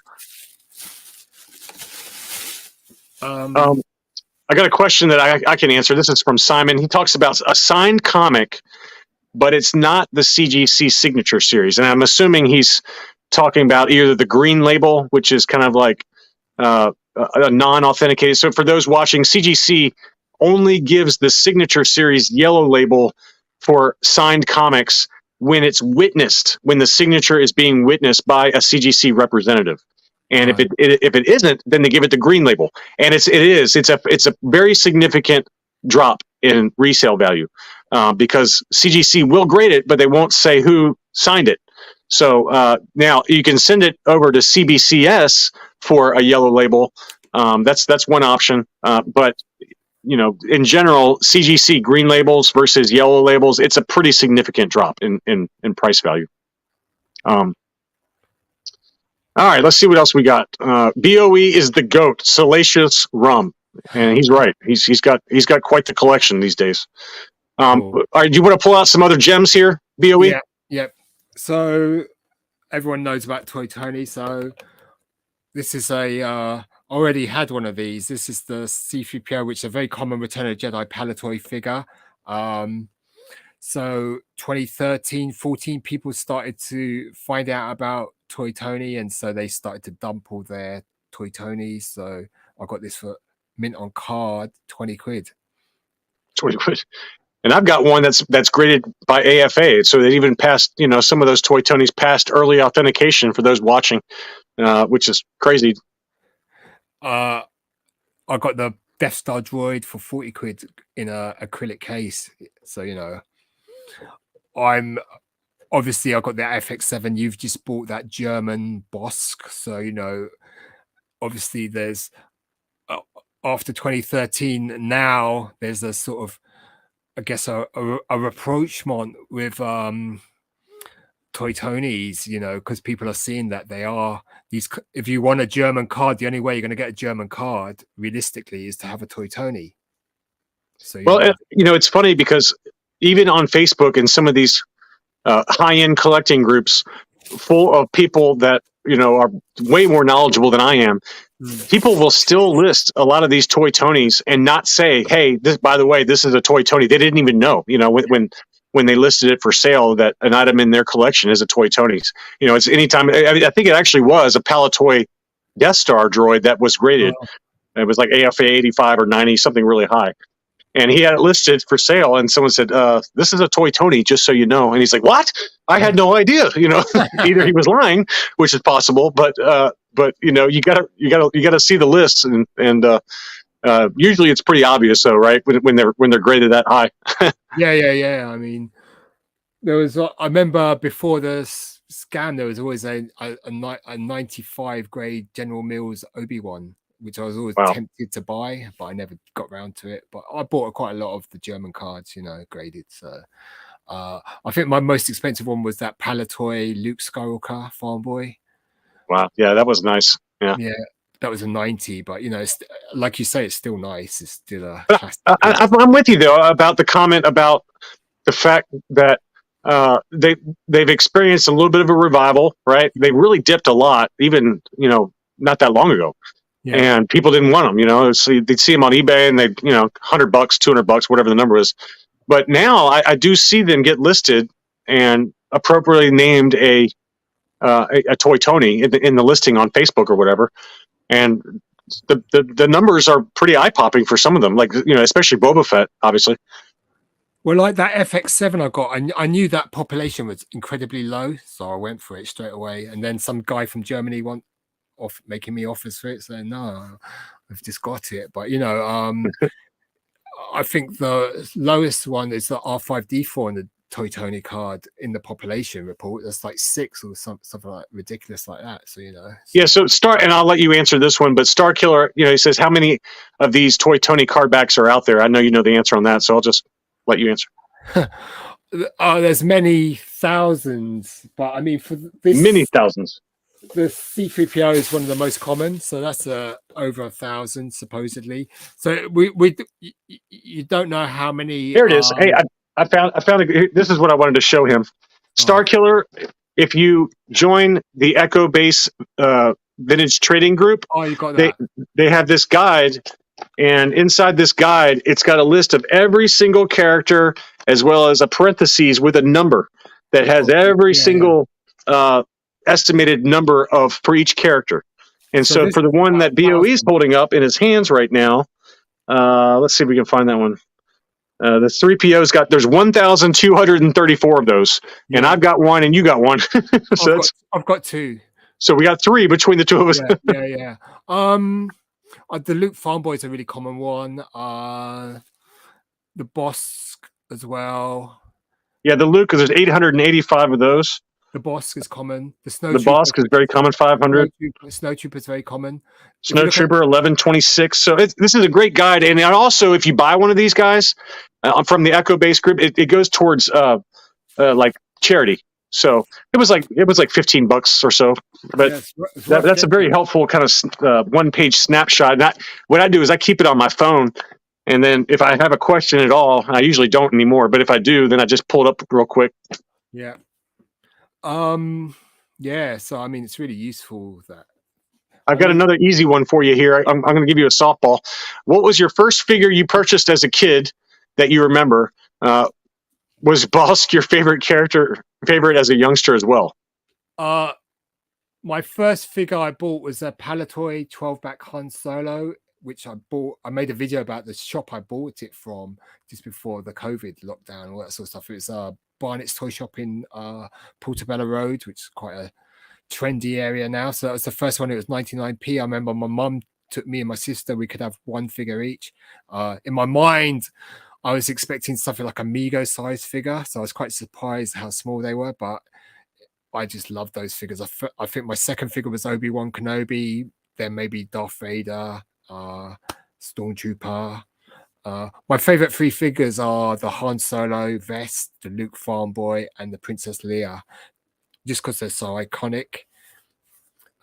I got a question that I can answer. This is from Simon. He talks about a signed comic, but it's not the CGC signature series. And I'm assuming he's talking about either the green label, which is kind of like a non-authenticated. So for those watching, CGC only gives the signature series yellow label for signed comics when it's witnessed, when the signature is being witnessed by a CGC representative. And if it isn't, then they give it the green label, and it's a very significant drop in resale value because CGC will grade it, but they won't say who signed it. So now you can send it over to CBCS for a yellow label. That's one option, but in general, CGC green labels versus yellow labels, it's a pretty significant drop in price value. All right, let's see what else we got. BOE is the GOAT, Salacious Rum, and he's right. He's got quite the collection these days. Cool. All right, do you want to pull out some other gems here, BOE? Yeah, yep. So everyone knows about Toy Tony. So this is a already had one of these. This is the C3PO, which is a very common Return of the Jedi Palatoy figure. So 2013, 14 people started to find out about Toy Tony, and so they started to dump all their Toy Tonys. So I got this for mint on card, 20 quid. 20 quid. And I've got one that's graded by AFA, so they even passed, some of those Toy Tonys passed early authentication for those watching, which is crazy. I got the Death Star droid for 40 quid in a acrylic case. So I'm obviously I got the FX7. You've just bought that German Bosk, so obviously there's after 2013 now there's a sort of, I guess, a rapprochement with Toy Tonys, because people are seeing that they are these. If you want a German card, the only way you're going to get a German card realistically is to have a Toy Tony. So it's funny because even on Facebook and some of these high-end collecting groups full of people that are way more knowledgeable than I am, people will still list a lot of these Toy Tonys and not say, hey, this, by the way, this is a Toy Tony. They didn't even know, when they listed it for sale, that an item in their collection is a Toy Tony's. It's anytime. I think it actually was a Palatoy Death Star droid that was graded. It was like AFA 85 or 90, something really high. And he had it listed for sale, and someone said, this is a Toy Tony, just so you know. And he's like, what? I had no idea. Either he was lying, which is possible, but you gotta see the lists, and usually it's pretty obvious, though, right? When they're graded that high. Yeah. I mean, there was. I remember before the scam, there was always a 95 grade General Mills Obi-Wan, which I was always tempted to buy, but I never got around to it. But I bought quite a lot of the German cards, graded. So I think my most expensive one was that Palatoy Luke Skywalker Farm Boy. Wow, yeah, that was nice. Yeah, that was a 90, but it's, like you say, it's still nice. It's still a classic. I'm with you though about the comment about the fact that they've experienced a little bit of a revival, right? They really dipped a lot, even not that long ago. Yeah. And people didn't want them, so they'd see them on eBay and they'd, $100, $200, whatever the number is. But now I do see them get listed and appropriately named a Toy Tony in the listing on Facebook or whatever. And the numbers are pretty eye popping for some of them, like, especially Boba Fett, obviously. Well, like that FX7 I got, I knew that population was incredibly low, so I went for it straight away. And then some guy from Germany making me offers for it, saying no, I've just got it. But I think the lowest one is the R5D4 in the Toy Tony card in the population report. That's like 6 or something like ridiculous like that. So yeah. So and I'll let you answer this one, but Star Killer, he says, how many of these Toy Tony card backs are out there? I know you know the answer on that, so I'll just let you answer. There's many thousands, but I mean, for this, many thousands. The C3PO is one of the most common, so that's over 1,000 supposedly. So you don't know how many. There it is. Hey, I found this is what I wanted to show him. Star Killer, if you join the Echo Base Vintage Trading Group, you got that. They have this guide, and inside this guide, it's got a list of every single character as well as a parentheses with a number that has every single estimated number for each character. And so for the one that BOE is holding up in his hands right now, let's see if we can find that one. The 3PO's there's 1,234 of those, and I've got one and you got one. So I've got 2. So we got 3 between the two of us. Yeah. The Luke Farm Boy is a really common one. The Bosk as well. Yeah, the Luke, because there's 885 of those. The Bosk is common. The Bosk is very common, 500. Snowtrooper is very common. Snowtrooper, 1126. So this is a great guide. And also, if you buy one of these guys from the Echo Base group, it goes towards like charity. So it was like $15 or so. But that's a very helpful kind of one-page snapshot. And what I do is I keep it on my phone. And then if I have a question at all, I usually don't anymore, but if I do, then I just pull it up real quick. Yeah. Yeah. So I mean, it's really useful that. I've got another easy one for you here. I'm going to give you a softball. What was your first figure you purchased as a kid that you remember? Was Bosk your favorite as a youngster as well? My first figure I bought was a Palatoy 12-back Han Solo, which I bought. I made a video about the shop I bought it from just before the COVID lockdown, all that sort of stuff. It was Barnett's Toy Shop in Portobello Road, which is quite a trendy area now. So that was the first one. It was 99p. I remember my mum took me and my sister. We could have one figure each. In my mind, I was expecting something like a Mego size figure, so I was quite surprised how small they were, but I just love those figures. I think my second figure was One Kenobi, then maybe Darth Vader, Stormtrooper. My favorite three figures are the Han Solo vest, the Luke Farm Boy, and the Princess Leia, just because they're so iconic.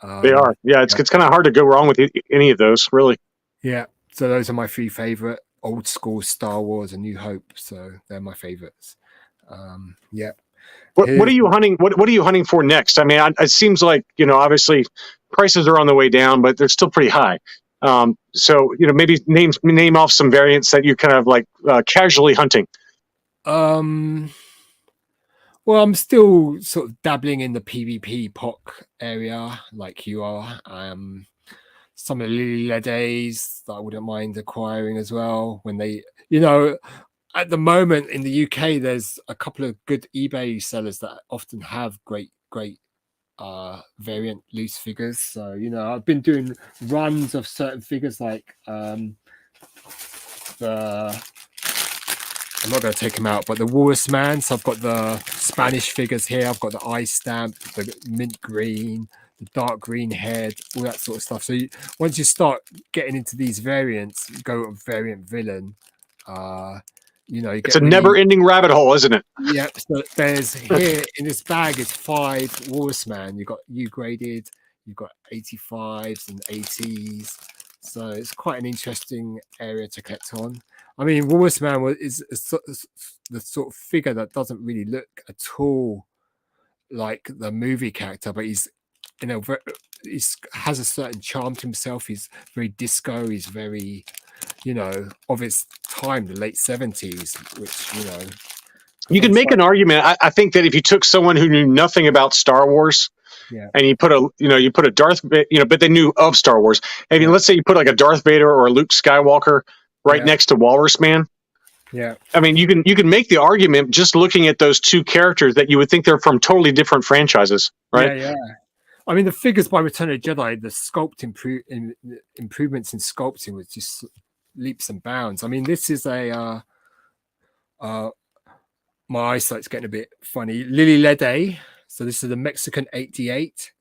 They are. Yeah, it's kind of hard to go wrong with any of those, really. Yeah, so those are my three favorite old school Star Wars and New Hope. So they're my favorites. Yeah. What are you hunting? What are you hunting for next? I mean, it seems like, obviously prices are on the way down, but they're still pretty high. So maybe name off some variants that you kind of like casually hunting. Well, I'm still sort of dabbling in the PvP POC area, like you are. Some of the Lily Ledays that I wouldn't mind acquiring as well. When they, at the moment in the UK, there's a couple of good eBay sellers that often have great variant loose figures. So I've been doing runs of certain figures like I'm not going to take them out, but the Walrus Man. So I've got the Spanish figures here. I've got the eye stamp, the mint green, the dark green head, all that sort of stuff. So once you start getting into these variants, you go with variant villain. It's a never-ending rabbit hole, isn't it? Yeah. So there's here in this bag is 5 Walrus Man. You've got U graded, you've got 85s and 80s. So it's quite an interesting area to collect on. I mean, Walrus Man is the sort of figure that doesn't really look at all like the movie character, but he's he has a certain charm to himself. He's very disco. He's very, of its time, the late 70s, which, you can make an argument. I think that if you took someone who knew nothing about Star Wars, and you put a Darth, but they knew of Star Wars. I mean, let's say you put like a Darth Vader or a Luke Skywalker right next to Walrus Man. Yeah. I mean, you can make the argument just looking at those two characters that you would think they're from totally different franchises, right? Yeah. I mean, the figures by Return of the Jedi, the sculpt improvements in sculpting was just leaps and bounds. I mean, this is my eyesight's getting a bit funny. Lily Lede. So this is the Mexican 88.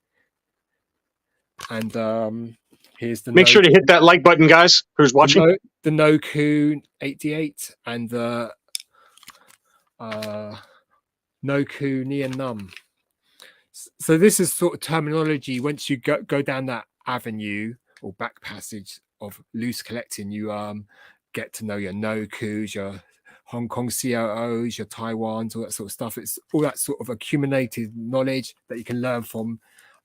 And here's the make sure to hit that like button, guys, who's watching. The Noku 88 and the Noku Neon Num. So this is sort of terminology. Once you go down that avenue or back passage of loose collecting, you get to know your Nokus, your Hong Kong COOs, your Taiwans, all that sort of stuff. It's all that sort of accumulated knowledge that you can learn from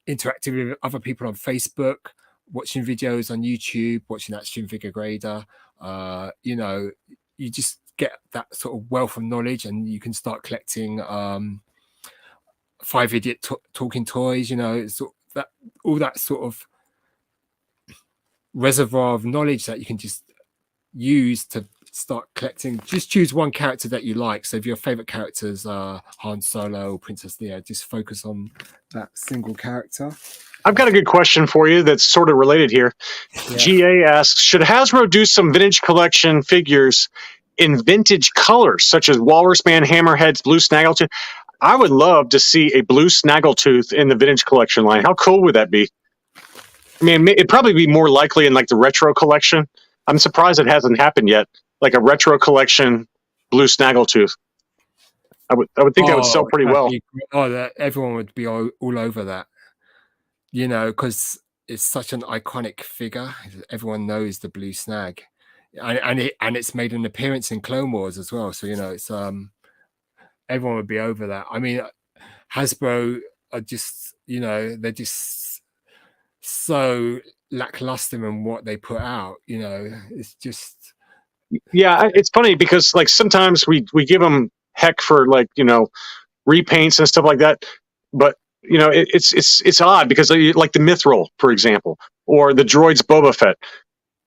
interacting with other people on Facebook, watching videos on YouTube, watching that Stream Figure Grader. You just get that sort of wealth of knowledge, and you can start collecting 5 Idiot Talking Toys. It's all that sort of reservoir of knowledge that you can just use to start collecting. Just choose one character that you like. So if your favorite characters are Han Solo or Princess Leia, just focus on that single character. I've got a good question for you that's sort of related here. Yeah. GA asks, should Hasbro do some vintage collection figures in vintage colors, such as Walrus Man, Hammerheads, Blue Snaggletooth? I would love to see a Blue Snaggletooth in the vintage collection line. How cool would that be? I mean, it'd probably be more likely in like the retro collection. I'm surprised it hasn't happened yet. Like a retro collection Blue Snaggletooth. I would think that would sell pretty well. Everyone would be all over that. Because it's such an iconic figure. Everyone knows the Blue Snag. and it's made an appearance in Clone Wars as well. So it's everyone would be over that. I mean, Hasbro are just they're just so lackluster in what they put out. It's just It's funny because like sometimes we give them heck for like repaints and stuff like that, but it's odd because like the Mithril, for example, or the droids Boba Fett.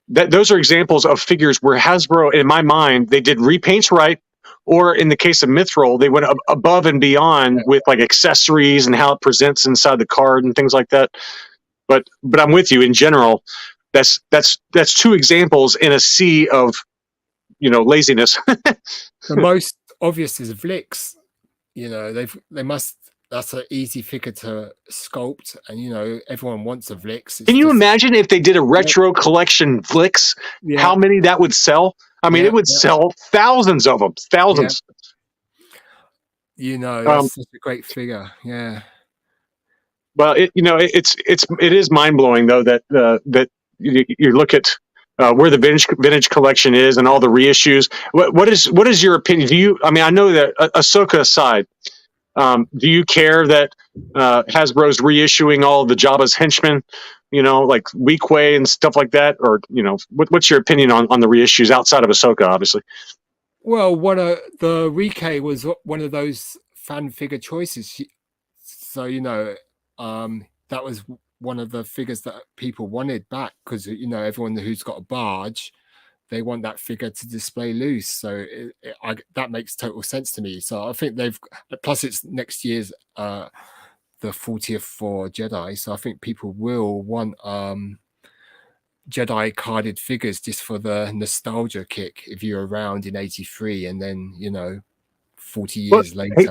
Those are examples of figures where Hasbro, in my mind, they did repaints right, or in the case of Mithril, they went above and beyond with like accessories and how it presents inside the card and things like that. But I'm with you in general. That's two examples in a sea of laziness. the most obvious is Vlix. They must. That's an easy figure to sculpt, and everyone wants a Vlix. Can you imagine if they did a retro collection Vlix? Yeah. How many that would sell? I mean, it would sell thousands of them. Thousands. That's such a great figure. Yeah. Well, it is mind blowing though that you look at where the vintage collection is and all the reissues. What is your opinion? I know that Ahsoka aside, do you care that Hasbro's reissuing all of the Jabba's henchmen, like Weequay and stuff like that? Or, what's your opinion on the reissues outside of Ahsoka, obviously? Well, the Weequay was one of those fan figure choices. So, that was one of the figures that people wanted back because, everyone who's got a barge, they want that figure to display loose. So that makes total sense to me. So I think plus it's next year's the 40th for Jedi. So I think people will want Jedi carded figures just for the nostalgia kick if you're around in 83 and then 40 years later. Hey,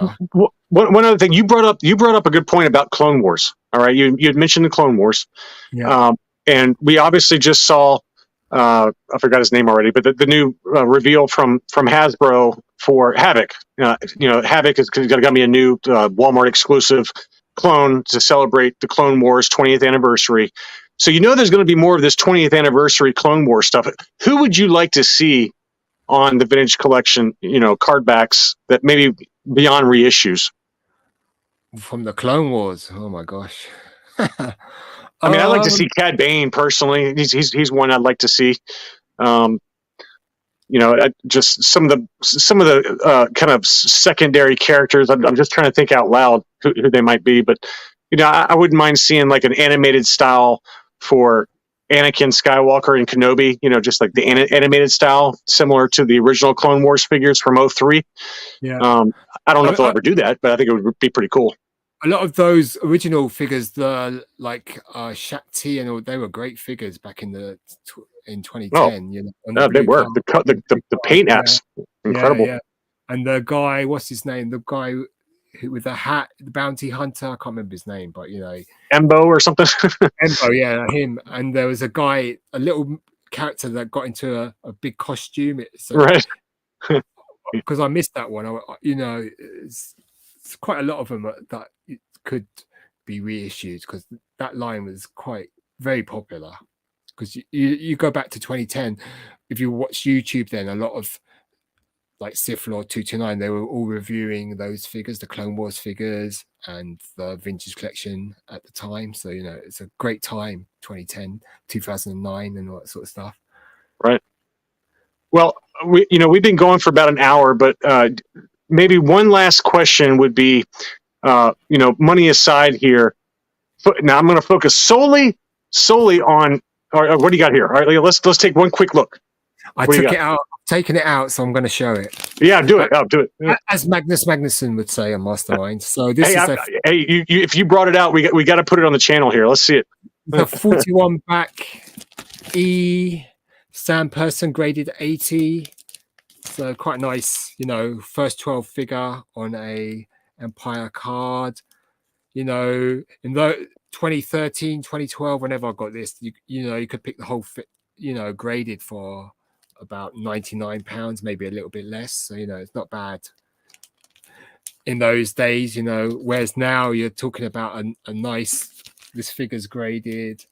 one other thing, you brought up a good point about Clone Wars. All right, you had mentioned the Clone Wars. And we obviously just saw I forgot his name already, but the new reveal from Hasbro for Havoc. Havoc is going to be a new Walmart exclusive clone to celebrate the Clone Wars 20th anniversary. So there's going to be more of this 20th anniversary Clone Wars stuff. Who would you like to see on the vintage collection, card backs that maybe beyond reissues? From the Clone Wars. Oh my gosh. I mean, I'd like to see Cad Bane personally. He's one I'd like to see. Just some of the kind of secondary characters. I'm just trying to think out loud who they might be, but I wouldn't mind seeing like an animated style for Anakin Skywalker and Kenobi. Just like the animated style, similar to the original Clone Wars figures from 03. Yeah. I don't know if they'll ever do that, but I think it would be pretty cool. A lot of those original figures, like Shakti and all, they were great figures back in 2010. They were the paint apps, incredible. Yeah. And the guy, what's his name? The guy who with the hat, the bounty hunter. I can't remember his name, but Embo or something. Embo, yeah, him. And there was a guy, a little character that got into a big costume. Right. Because I missed that one. It's quite a lot of them that it could be reissued because that line was very popular. Because you go back to 2010, if you watch YouTube, then a lot of like Sith Lord 229, they were all reviewing those figures, the Clone Wars figures and the vintage collection at the time. So it's a great time, 2010, 2009, and all that sort of stuff. Right. Well, we've been going for about an hour, but maybe one last question would be, money aside here. Now I'm going to focus solely on. What do you got here? All right, let's take one quick look. I took it out. I've taken it out, so I'm going to show it. Yeah, do it. Do it. As Magnus Magnusson would say on Mastermind. So this if you brought it out, we got to put it on the channel here. Let's see it. The 41 back Sam Person graded 80. So quite nice, first 12 figure on a Empire card. In the 2013, 2012, whenever I got this, you could pick the whole fit, graded for about £99, maybe a little bit less. So, it's not bad in those days, whereas now you're talking about a nice, this figure's graded.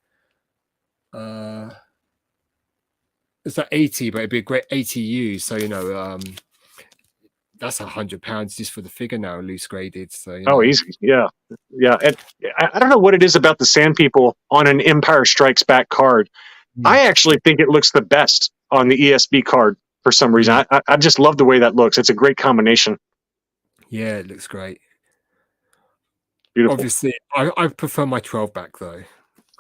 it's like 80, but it'd be a great 80U. So that's £100 just for the figure now, loose graded. So easy, yeah. And I don't know what it is about the Sand People on an Empire Strikes Back card. I actually think it looks the best on the ESB card for some reason. I just love the way that looks. It's a great combination. Yeah, it looks great. Beautiful. Obviously, I prefer my 12 back though.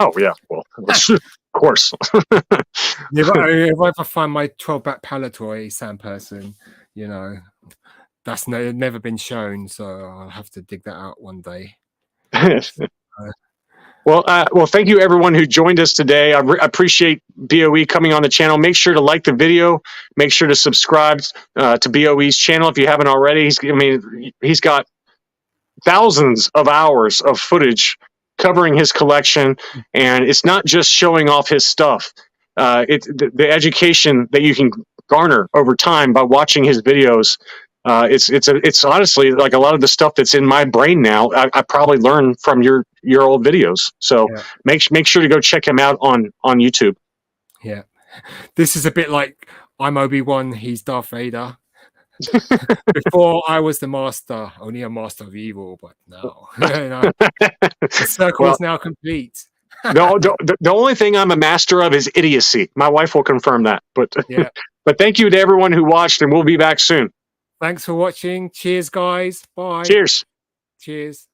Oh yeah, well, of course. If I ever find my 12 back Palatoy Sand Person, that's never been shown, so I'll have to dig that out one day. Well, thank you everyone who joined us today. I appreciate BOE coming on the channel. Make sure to like the video. Make sure to subscribe to BOE's channel if you haven't already. He's got thousands of hours of footage covering his collection, and it's not just showing off his stuff. The education that you can garner over time by watching his videos. It's honestly like a lot of the stuff that's in my brain now. I probably learned from your old videos. So make sure to go check him out on YouTube. Yeah, this is a bit like I'm Obi-Wan, he's Darth Vader. Before I was the master, only a master of evil, but now the circle is now complete. The only thing I'm a master of is idiocy. My wife will confirm that. But but thank you to everyone who watched, and we'll be back soon. Thanks for watching. Cheers, guys. Bye. Cheers. Cheers.